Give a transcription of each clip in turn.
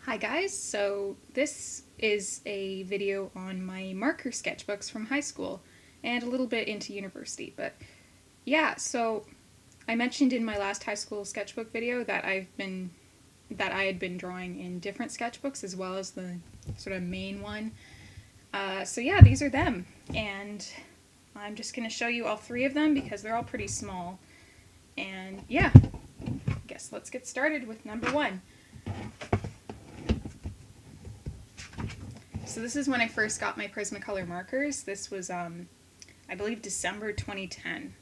Hi guys, so this is a video on my marker sketchbooks from high school and a little bit into university, but yeah, so I mentioned in my last high school sketchbook video that I had been drawing in different sketchbooks as well as the sort of main one. So yeah, these are them, and I'm just going to show you all three of them because they're all pretty small. And yeah, I guess let's get started with number one. So this is when I first got my Prismacolor markers. This was, I believe, December 2010.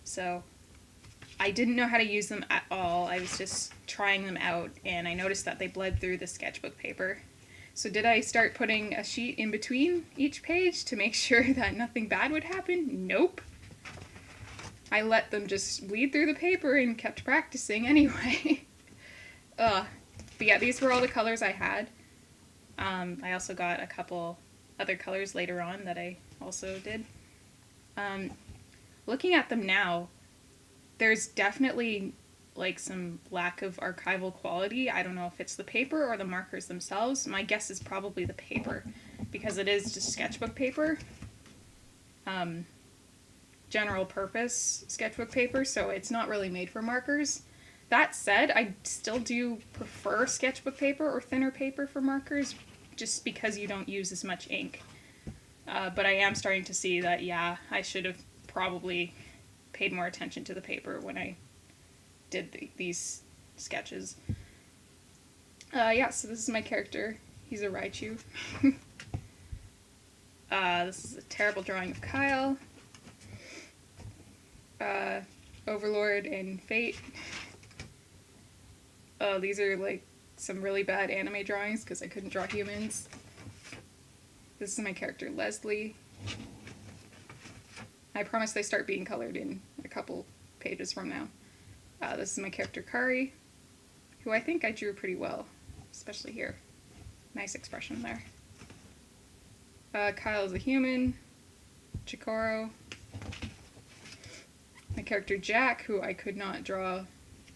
So I didn't know how to use them at all. I was just trying them out, and I noticed that they bled through the sketchbook paper. So did I start putting a sheet in between each page to make sure that nothing bad would happen? Nope. I let them just bleed through the paper and kept practicing anyway. But yeah, these were all the colors I had. I also got a couple other colors later on that I also did. Looking at them now, there's definitely like some lack of archival quality. I don't know if it's the paper or the markers themselves. My guess is probably the paper, because it is just sketchbook paper. General purpose sketchbook paper, so it's not really made for markers. That said, I still do prefer sketchbook paper or thinner paper for markers, just because you don't use as much ink. But I am starting to see that, yeah, I should have probably paid more attention to the paper when I did these sketches. Yeah, so this is my character. He's a Raichu. This is a terrible drawing of Kyle. Overlord and Fate. These are like some really bad anime drawings because I couldn't draw humans. This is my character Leslie. I promise they start being colored in a couple pages from now. This is my character Kari, who I think I drew pretty well, especially here. Nice expression there. Kyle is a human. Chikoro. My character Jack, who I could not draw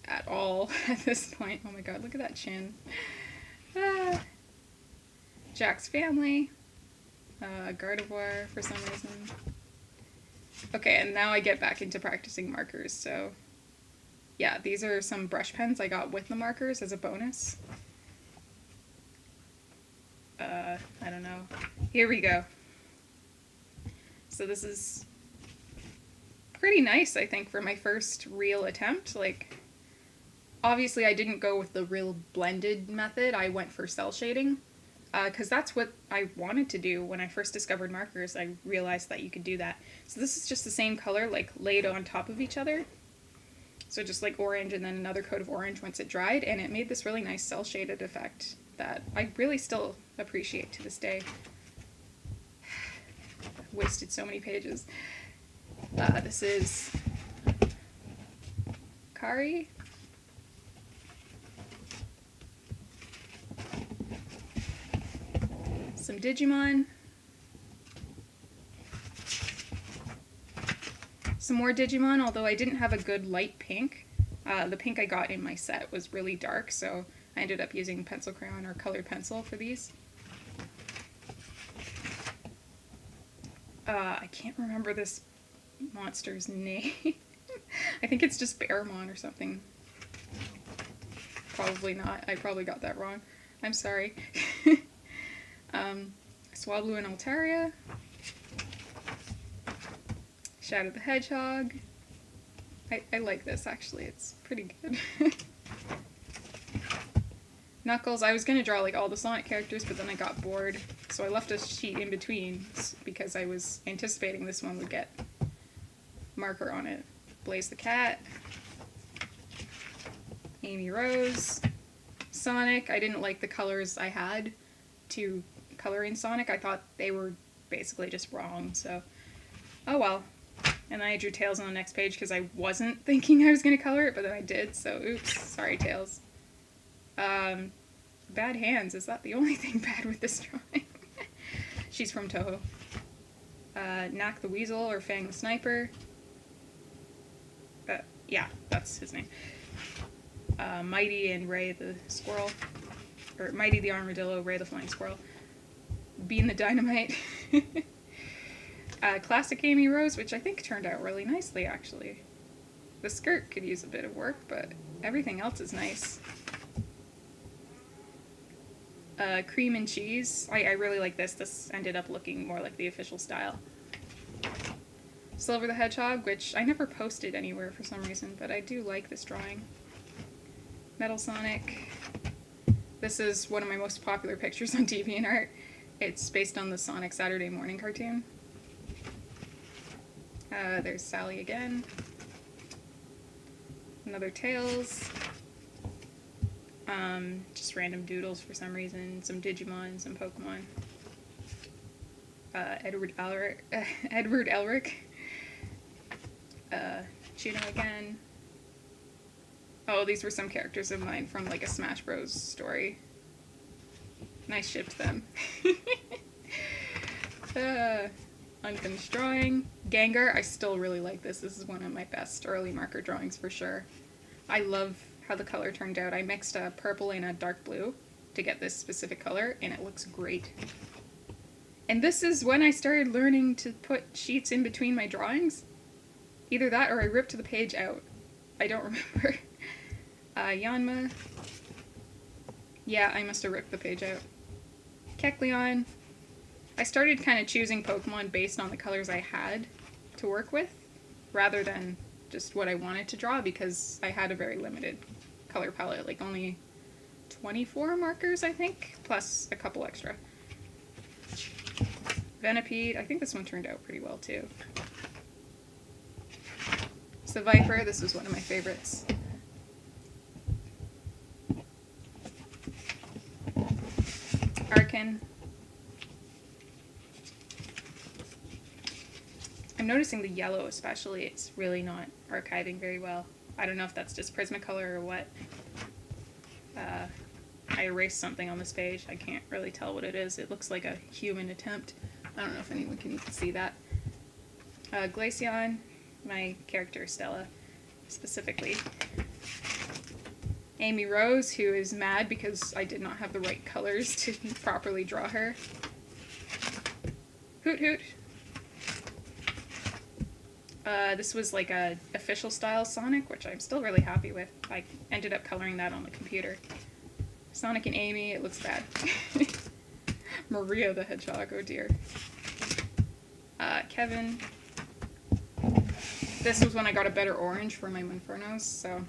at all at this point. Oh my god, look at that chin. Jack's family. Gardevoir for some reason. Okay, and now I get back into practicing markers, so yeah, these are some brush pens I got with the markers as a bonus. I don't know. Here we go. So this is pretty nice, I think, for my first real attempt. Like, obviously I didn't go with the real blended method. I went for cell shading, because that's what I wanted to do when I first discovered markers. I realized that you could do that. So this is just the same color, like, laid on top of each other. So just like orange and then another coat of orange once it dried, and it made this really nice cell shaded effect that I really still appreciate to this day. Wasted so many pages. This is Kari. Some Digimon. Some more Digimon, although I didn't have a good light pink. The pink I got in my set was really dark, so I ended up using pencil crayon or colored pencil for these. I can't remember this monster's name. I think it's just Bearmon or something. Probably not. I probably got that wrong. I'm sorry. Swablu and Altaria. Shadow the Hedgehog. I like this, actually. It's pretty good. Knuckles. I was going to draw like all the Sonic characters, but then I got bored, so I left a sheet in between because I was anticipating this one would get marker on it. Blaze the Cat. Amy Rose. Sonic. I didn't like the colors I had to color in Sonic. I thought they were basically just wrong, so oh well. And then I drew Tails on the next page because I wasn't thinking I was going to color it, but then I did, so oops, sorry Tails. Bad hands, is that the only thing bad with this drawing? She's from Toho. Knack the Weasel, or Fang the Sniper. Yeah, that's his name. Mighty and Ray the Squirrel. or Mighty the Armadillo, Ray the Flying Squirrel, Bean the Dynamite, Classic Amy Rose, which I think turned out really nicely, actually. The skirt could use a bit of work, but everything else is nice. Cream and Cheese. I really like this. This ended up looking more like the official style. Silver the Hedgehog, which I never posted anywhere for some reason, but I do like this drawing. Metal Sonic. This is one of my most popular pictures on DeviantArt. It's based on the Sonic Saturday Morning cartoon. There's Sally again. Another Tails. Just random doodles for some reason. Some Digimon, some Pokemon. Edward Elric. Juno again. Oh, these were some characters of mine from like a Smash Bros. Story. And I shipped them. Unfinished drawing. Gengar, I still really like this. This is one of my best early marker drawings for sure. I love how the color turned out. I mixed a purple and a dark blue to get this specific color, and it looks great. And this is when I started learning to put sheets in between my drawings. Either that or I ripped the page out. I don't remember. Yanma. Yeah, I must have ripped the page out. Kecleon. I started kind of choosing Pokemon based on the colors I had to work with, rather than just what I wanted to draw, because I had a very limited color palette, like only 24 markers, I think, plus a couple extra. Venipede, I think this one turned out pretty well too. So Viper, this was one of my favorites. Arkin. I'm noticing the yellow especially, it's really not archiving very well. I don't know if that's just Prismacolor or what. I erased something on this page. I can't really tell what it is. It looks like a human attempt. I don't know if anyone can see that. Glaceon, my character Stella, specifically. Amy Rose, who is mad because I did not have the right colors to properly draw her. Hoot Hoot. This was like a official style Sonic, which I'm still really happy with. I ended up coloring that on the computer. Sonic and Amy, it looks bad. Maria the Hedgehog, oh dear. Kevin. This was when I got a better orange for my Monfernos, so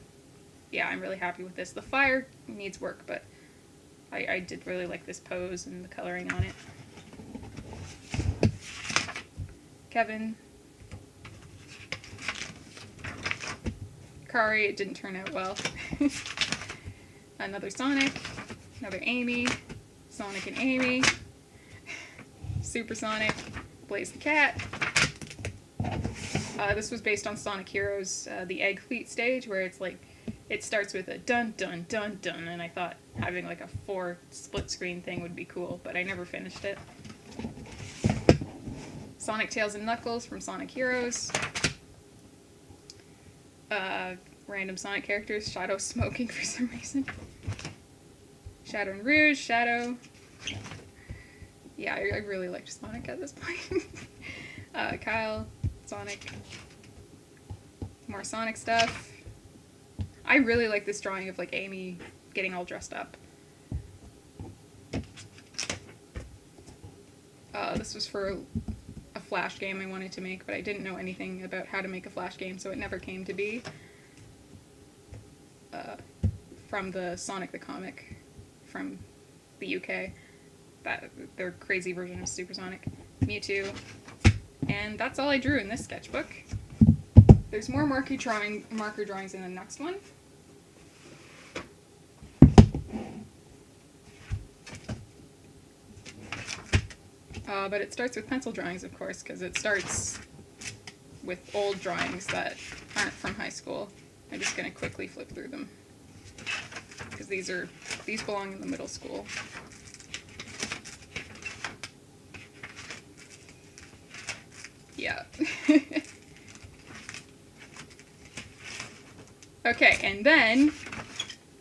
yeah, I'm really happy with this. The fire needs work, but I did really like this pose and the coloring on it. Kevin. Kari, it didn't turn out well. Another Sonic, another Amy, Sonic and Amy, Supersonic, Blaze the Cat. This was based on Sonic Heroes, the Egg Fleet stage, where it's like, it starts with a dun dun dun dun, and I thought having like a 4 split screen thing would be cool, but I never finished it. Sonic, Tails, and Knuckles from Sonic Heroes. Random Sonic characters, Shadow smoking for some reason. Shadow and Rouge, Shadow. Yeah, I really liked Sonic at this point. Kyle, Sonic. More Sonic stuff. I really like this drawing of like Amy getting all dressed up. This was for a Flash game I wanted to make, but I didn't know anything about how to make a Flash game, so it never came to be. From the Sonic the Comic from the UK. Their crazy version of Supersonic. Mewtwo. And that's all I drew in this sketchbook. There's more marker drawings in the next one. But it starts with pencil drawings, of course, because it starts with old drawings that aren't from high school. I'm just going to quickly flip through them, because these belong in the middle school. Yeah. Okay, and then,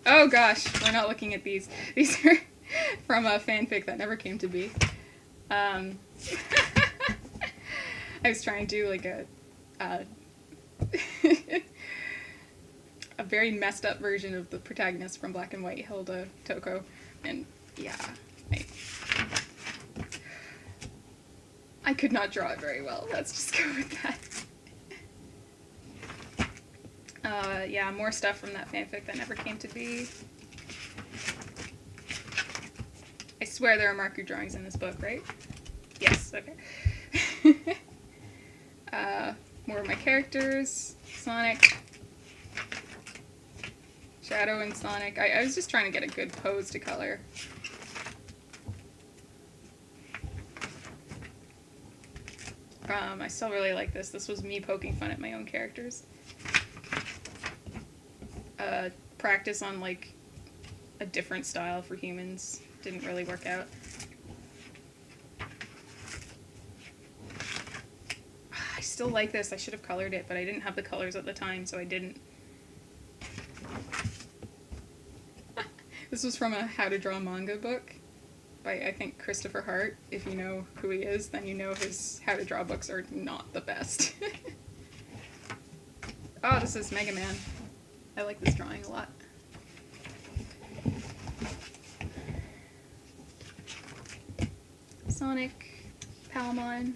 oh gosh, we're not looking at these. These are from a fanfic that never came to be. I was trying to do like a a very messed up version of the protagonist from Black and White, Hilda Toko, and yeah, I could not draw it very well. Let's just go with that. Yeah, more stuff from that fanfic that never came to be. I swear there are marker drawings in this book, right? Yes, okay. More of my characters. Sonic. Shadow and Sonic. I was just trying to get a good pose to color. I still really like this. This was me poking fun at my own characters. Practice on like a different style for humans. Didn't really work out. I still like this. I should have colored it, but I didn't have the colors at the time, so I didn't. This was from a How to Draw Manga book by, I think, Christopher Hart. If you know who he is, then you know his How to Draw books are not the best. Oh, this is Mega Man. I like this drawing a lot. Sonic, Palamon,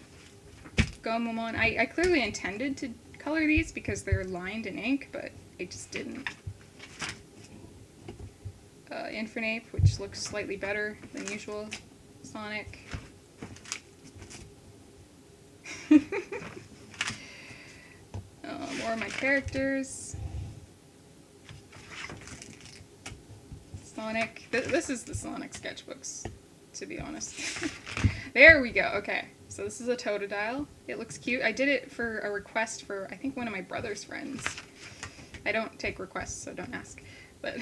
Gomamon. I clearly intended to color these because they're lined in ink, but I just didn't. Infernape, which looks slightly better than usual. Sonic. More of my characters. Sonic. This is the Sonic sketchbooks, to be honest. There we go. Okay, so this is a Totodile. It looks cute. I did it for a request for, I think, one of my brother's friends. I don't take requests, so don't ask. But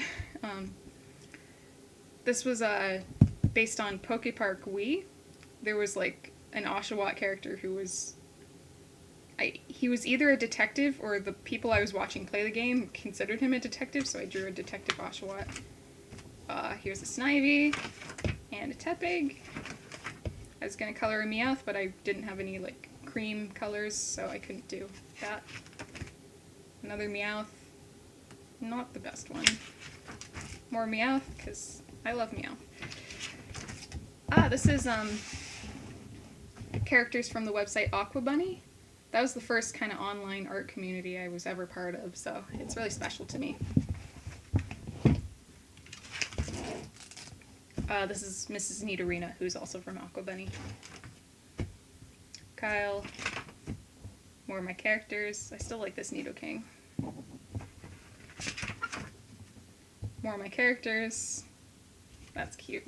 this was based on Pokepark Wii. There was like an Oshawott character who was... he was either a detective or the people I was watching play the game considered him a detective, so I drew a Detective Oshawott. Here's a Snivy and a Tepig. I was going to color a Meowth, but I didn't have any like cream colors, so I couldn't do that. Another Meowth. Not the best one. More Meowth, because I love Meowth. This is characters from the website Aqua Bunny. That was the first kind of online art community I was ever part of, so it's really special to me. This is Mrs. Nidorina, who's also from Aqua Bunny. Kyle. More of my characters. I still like this Nidoking. More of my characters. That's cute.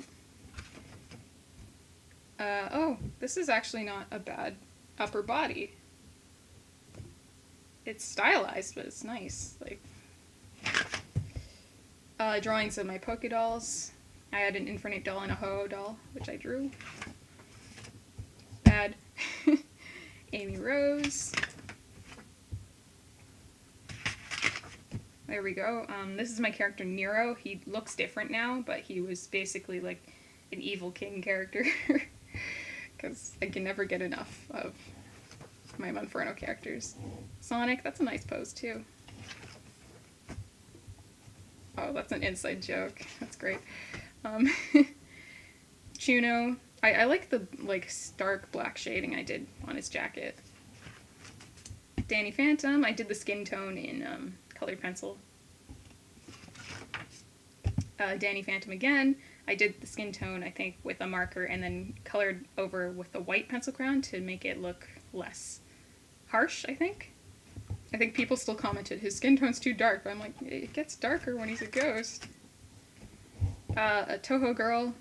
Oh, this is actually not a bad upper body. It's stylized, but it's nice. Like, drawings of my Poké dolls. I had an Infernape doll and a Ho-Oh doll, which I drew. Bad. Amy Rose. There we go. This is my character Nero. He looks different now, but he was basically like an evil king character. Because I can never get enough of my Monferno characters. Sonic, that's a nice pose too. Oh, that's an inside joke. That's great. Chuno. I like the stark black shading I did on his jacket. Danny Phantom. I did the skin tone in colored pencil. Danny Phantom again. I did the skin tone, I think, with a marker and then colored over with a white pencil crown to make it look less harsh, I think. I think people still commented, his skin tone's too dark, but I'm like, it gets darker when he's a ghost. A Toho girl.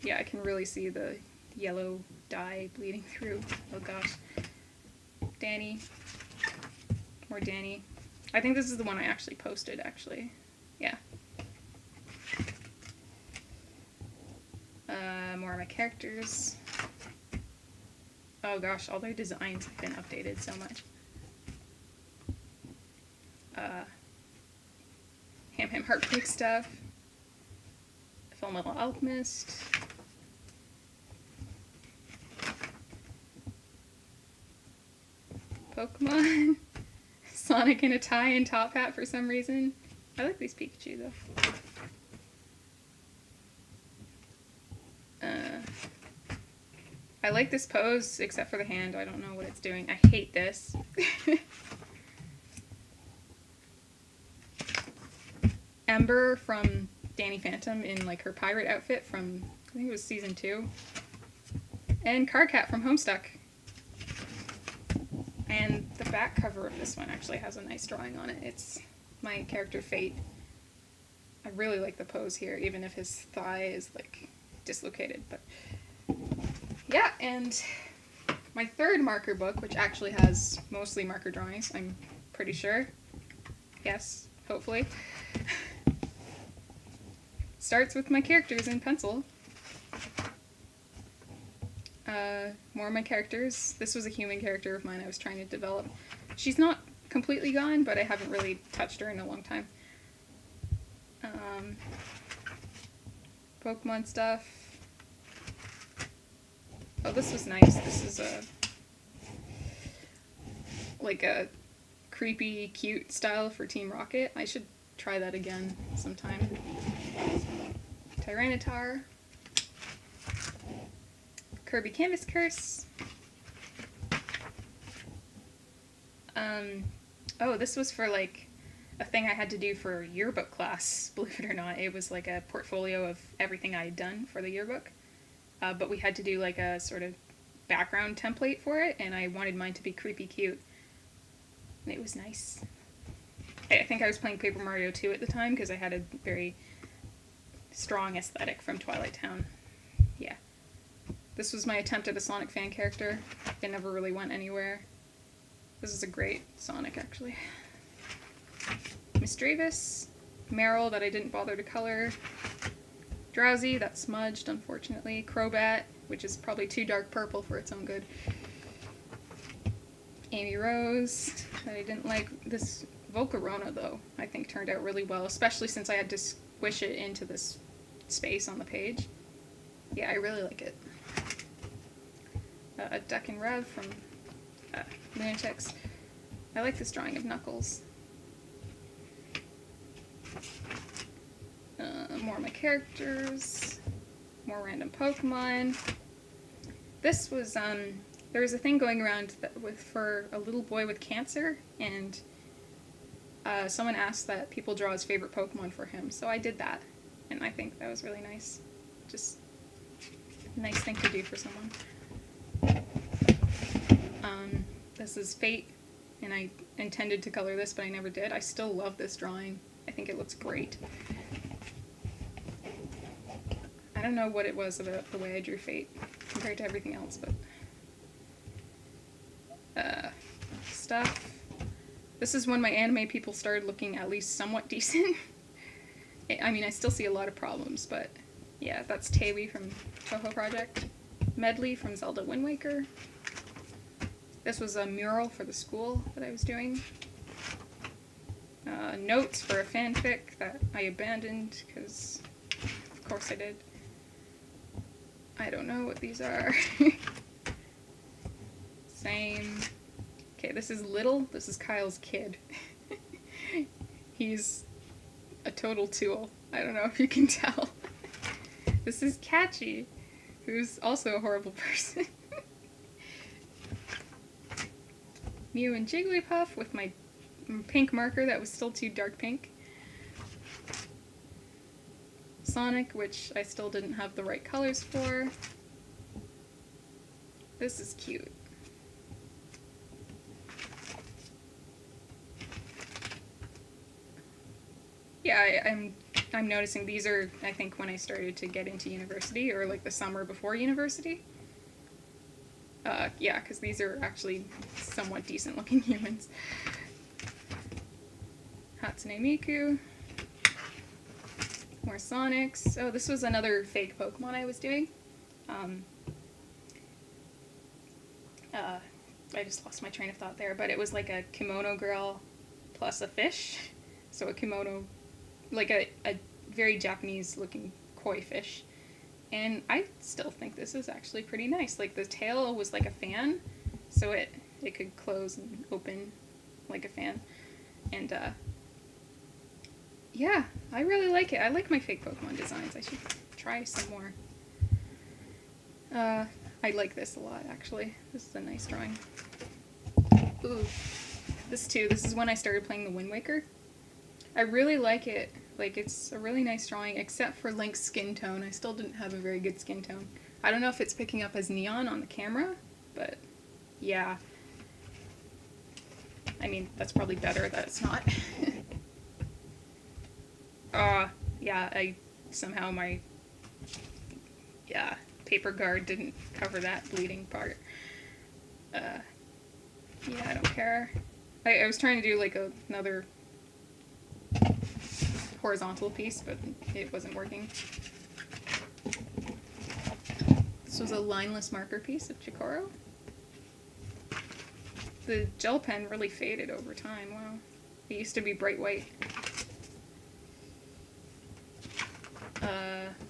Yeah, I can really see the yellow dye bleeding through. Oh gosh. Danny. More Danny. I think this is the one I actually posted, actually. Yeah. More of my characters. Oh gosh, all their designs have been updated so much. Ham Heartbreak stuff. Fullmetal Alchemist. Pokemon. Sonic in a tie and top hat for some reason. I like these Pikachu though. I like this pose, except for the hand. I don't know what it's doing. I hate this. Ember from Danny Phantom in like her pirate outfit from, I think it was season 2. And Carcat from Homestuck. And the back cover of this one actually has a nice drawing on it. It's my character Fate. I really like the pose here, even if his thigh is like dislocated. But yeah, and my third marker book, which actually has mostly marker drawings, I'm pretty sure. Yes, hopefully. Starts with my characters in pencil. More of my characters. This was a human character of mine I was trying to develop. She's not completely gone, but I haven't really touched her in a long time. Pokemon stuff. Oh, this was nice. This is like a creepy, cute style for Team Rocket. I should try that again sometime. Tyranitar. Kirby Canvas Curse. Oh, this was for like a thing I had to do for yearbook class, believe it or not. It was like a portfolio of everything I had done for the yearbook. But we had to do like a sort of background template for it, and I wanted mine to be creepy cute. And it was nice. I think I was playing Paper Mario 2 at the time because I had a very strong aesthetic from Twilight Town. Yeah. This was my attempt at a Sonic fan character. It never really went anywhere. This is a great Sonic, actually. Misdreavus. Meryl, that I didn't bother to color. Drowsy, that's smudged, unfortunately. Crobat, which is probably too dark purple for its own good. Amy Rose, that I didn't like. This Volcarona, though, I think turned out really well, especially since I had to squish it into this space on the page. Yeah, I really like it. Duck and Rev from Lunatics. I like this drawing of Knuckles. More of my characters. More random Pokemon. This was, there was a thing going around for a little boy with cancer, and someone asked that people draw his favorite Pokemon for him, so I did that, and I think that was really nice. Just a nice thing to do for someone. This is Fate, and I intended to color this, but I never did. I still love this drawing. I think it looks great. I don't know what it was about the way I drew Fate compared to everything else, but stuff. This is when my anime people started looking at least somewhat decent. I mean, I still see a lot of problems, but yeah, that's Taewi from Toho Project. Medley from Zelda Wind Waker. This was a mural for the school that I was doing. Notes for a fanfic that I abandoned, because of course I did. I don't know what these are. Same. Okay, this is Little. This is Kyle's kid. He's a total tool. I don't know if you can tell. This is Catchy, who's also a horrible person. Mew and Jigglypuff with my pink marker that was still too dark pink. Sonic, which I still didn't have the right colors for. This is cute. Yeah, I'm noticing these are, I think, when I started to get into university, or like the summer before university. Yeah, because these are actually somewhat decent looking humans. Hatsune Miku. More Sonics. Oh, this was another fake Pokemon I was doing. I just lost my train of thought there, but it was like a kimono girl plus a fish. So a kimono, like a very Japanese looking koi fish. And I still think this is actually pretty nice. Like, the tail was like a fan, so it could close and open like a fan. And, yeah, I really like it. I like my fake Pokemon designs. I should try some more. I like this a lot, actually. This is a nice drawing. Ooh. This is when I started playing the Wind Waker. I really like it. Like, it's a really nice drawing, except for Link's skin tone. I still didn't have a very good skin tone. I don't know if it's picking up as neon on the camera, but yeah. I mean, that's probably better that it's not. Yeah, somehow my paper guard didn't cover that bleeding part. Yeah, I don't care. I was trying to do like another horizontal piece, but it wasn't working. This was a lineless marker piece of Chikoro. The gel pen really faded over time. Wow. It used to be bright white.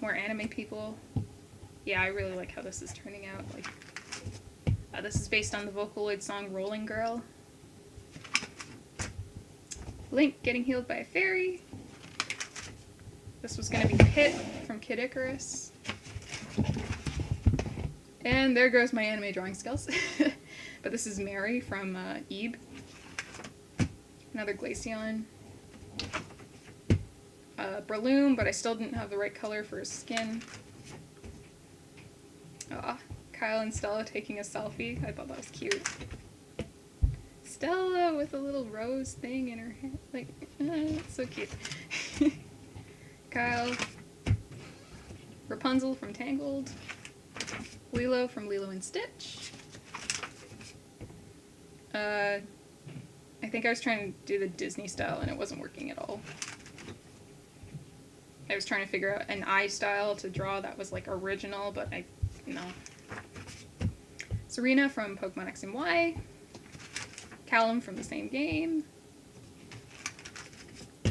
More anime people. Yeah, I really like how this is turning out. Like, this is based on the Vocaloid song Rolling Girl. Link getting healed by a fairy. This was going to be Pit from Kid Icarus. And there goes my anime drawing skills. But this is Mary from Ebe. Another Glaceon. Breloom, but I still didn't have the right color for his skin. Kyle and Stella taking a selfie. I thought that was cute. Stella with a little rose thing in her hair. Like, so cute. Kyle. Rapunzel from Tangled. Lilo from Lilo and Stitch. I think I was trying to do the Disney style and it wasn't working at all. I was trying to figure out an eye style to draw that was like original, but no. Serena from Pokemon X and Y. Callum from the same game. A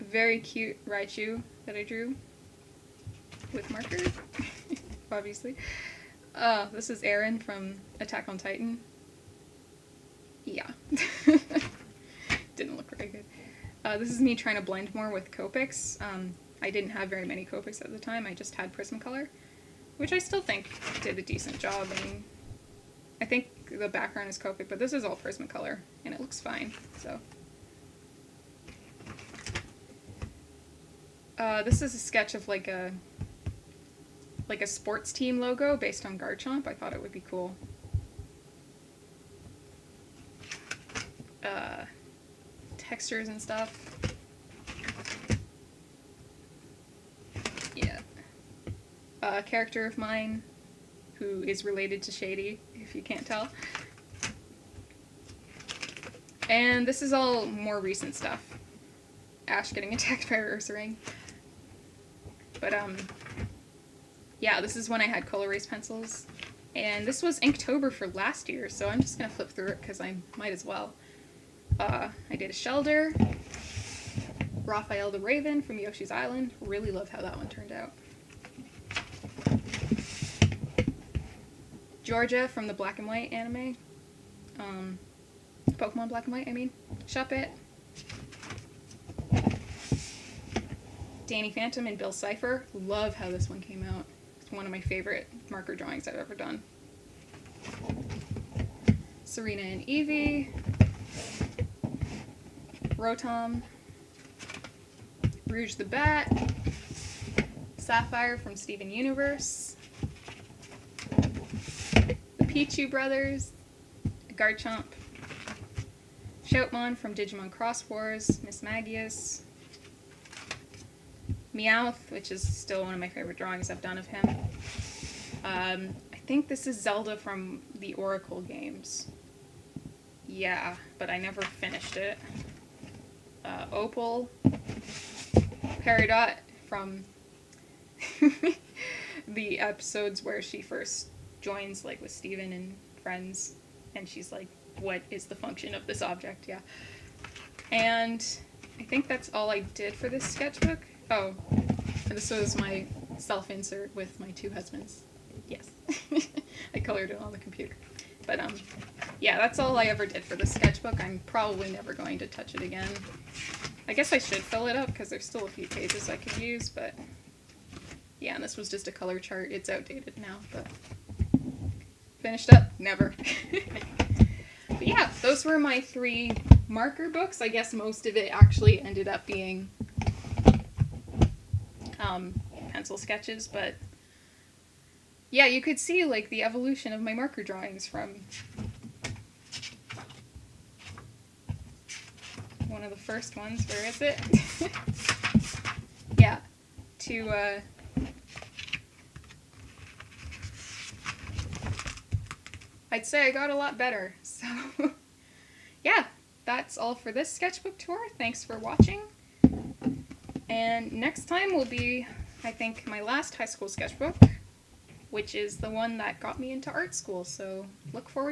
very cute Raichu that I drew with marker, obviously. This is Aaron from Attack on Titan. Yeah. Didn't look very good. This is me trying to blend more with Copics. I didn't have very many Copics at the time. I just had Prismacolor, which I still think did a decent job. I mean, I think the background is Copic, but this is all Prismacolor, and it looks fine, so. This is a sketch of like a sports team logo based on Garchomp. I thought it would be cool. Textures and stuff. Yeah. A character of mine who is related to Shady, if you can't tell. And this is all more recent stuff. Ash getting attacked by a Ursaring. But, yeah, this is when I had color erase pencils. And this was Inktober for last year, so I'm just gonna flip through it because I might as well. I did a Shelder. Raphael the Raven from Yoshi's Island. Really love how that one turned out. Georgia from the Black and White anime. Pokemon Black and White, I mean. Shuppet. Danny Phantom and Bill Cipher. Love how this one came out. It's one of my favorite marker drawings I've ever done. Serena and Eevee. Rotom. Rouge the Bat. Sapphire from Steven Universe. The Pichu Brothers. Garchomp. Shoutmon from Digimon Cross Wars. Miss Magius. Meowth, which is still one of my favorite drawings I've done of him. I think this is Zelda from the Oracle games. Yeah, but I never finished it. Opal. Peridot from the episodes where she first joins, like, with Steven and friends, and she's like, what is the function of this object? Yeah. And I think that's all I did for this sketchbook. Oh, This was my self-insert with my two husbands. Yes. I colored it on the computer. But, yeah, that's all I ever did for the sketchbook. I'm probably never going to touch it again. I guess I should fill it up because there's still a few pages I could use, but yeah, and this was just a color chart. It's outdated now, but finished up? Never. But yeah, those were my 3 marker books. I guess most of it actually ended up being pencil sketches, but yeah, you could see like the evolution of my marker drawings from one of the first ones, where is it? Yeah, to I'd say I got a lot better. So yeah, that's all for this sketchbook tour. Thanks for watching. And next time will be, I think, my last high school sketchbook, which is the one that got me into art school. So look forward